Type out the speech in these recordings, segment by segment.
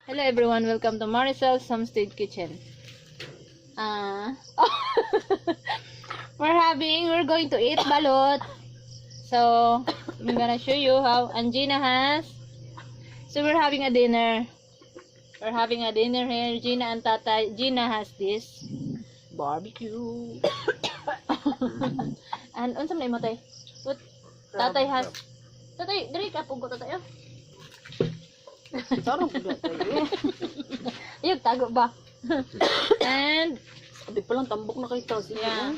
Hello everyone, welcome to Maricel's Homestead Kitchen. We're going to eat balot. So, I'm gonna show you how Angina has. So, we're having a dinner. We're having a dinner here. Gina and Tata. Gina has this barbecue. And unsam na imo tay? What? Tatay has. Tatay, diri ka pug ko tatay. Sarap po dito. Ayun, tago ba? And, Sabi pa lang, tambok na kayo tapos. yeah.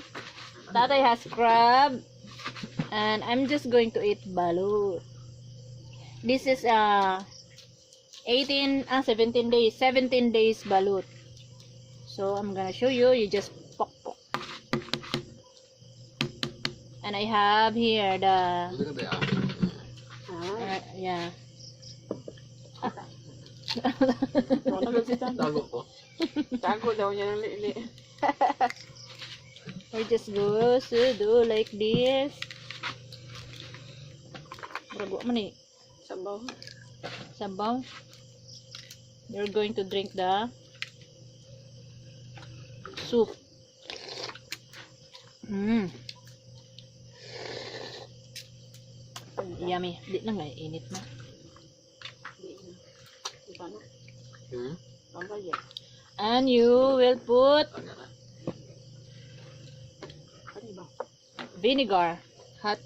Tatay has crab. And I'm just going to eat balut. This is 17 days balut. So, I'm gonna show you. You just pok. And I have here the, yeah. Tago ko. Tago daw niya ng liili. We're just going to do like this. Brago man eh. Sabaw. Sabaw. You're going to drink the soup. Yummy. Di na nga, init na. Iba na. Pangkaya. And you will put Ano ba? vinegar. Hot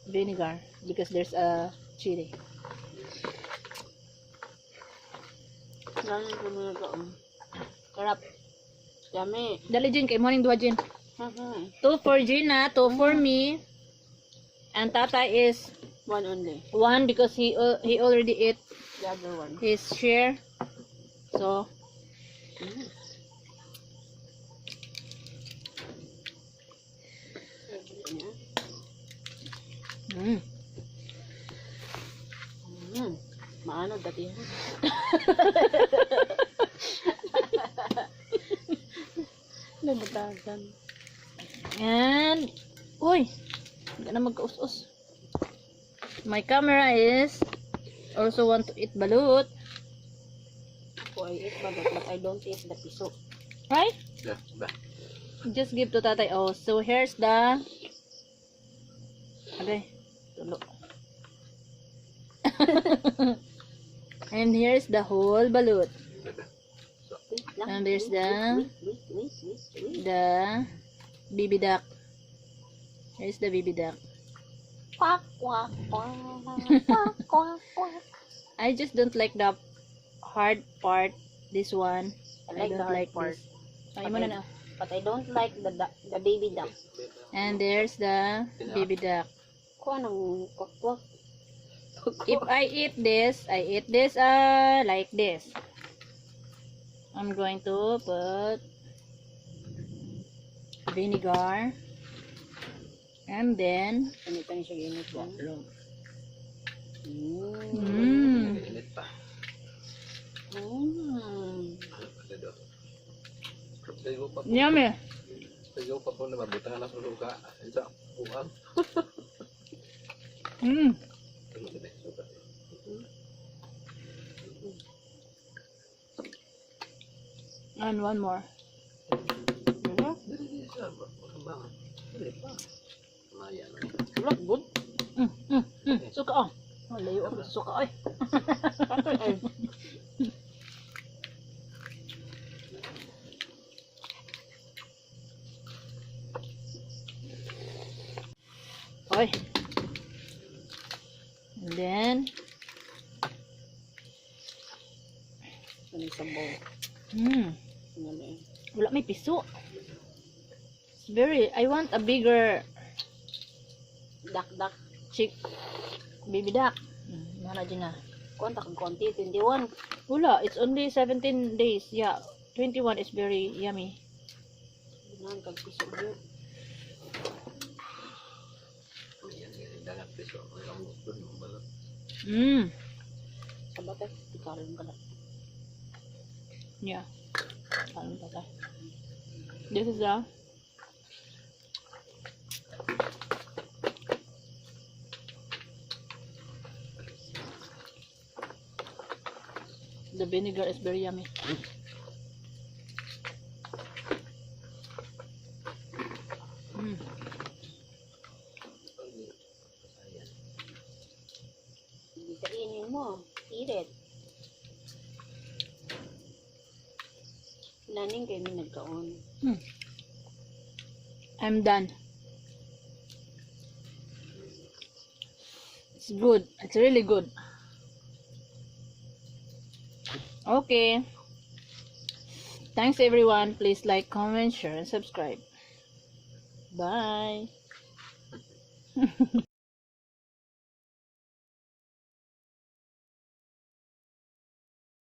vinegar. Because there's a chili. Ganyan ko na nagaon. Sarap. Yummy. Dali Jin, kay morning duwa Jin. 2 for Gina, 2 for me. And Tata is One only. 1 because he already ate The other one. his share. So, Maano dati yan. Nagmatagan. and uy, hindi na magkaus-us. My camera is also want to eat balut, Ako I eat bagot but I don't eat the piso. right? Yeah, bah. Just give to Tatay. Oh, so here's the okay, tulo. And here's the whole balut. Wait lang. And there's the Wait. baby duck. Here's the baby duck. Quack, quack, quack, quack, quack, quack. I just don't like the hard part. This one. I like the hard part. This. Ay mo na na. But I don't like the baby duck. And there's the baby duck. Kuha ng quack, quack. If I eat this like this. I'm going to put vinegar. And then Ano pa siya ginit ba? Init pa. yummy. Sayo pa po na mabutangan na suka. Isa, uang. Suka. And one more. Dili sa bakang. Dili pa. Maya na. Look good. Suka oh. Layo ako sa suka ay. Patay ay. Oy. And then Ano yung sabaw? Ano eh. wala may piso. It's very, I want a bigger Dak. baby duck. Mana dyan na. Konta kang konti. 21. Wala, it's only 17 days. Yeah, 21 is very yummy. Nan kag piso yun. Yan, dangat piso. Ang gusto ng balot. Sabat eh. Ikarin ka na. Yeah. Kain Tata. This is the the vinegar is very yummy. Mm. Hindi kainin mo. Eat it. Naning kayo may nagkaon. I'm done. It's good. It's really good. Okay. Thanks everyone. Please like, comment, share, and subscribe. Bye.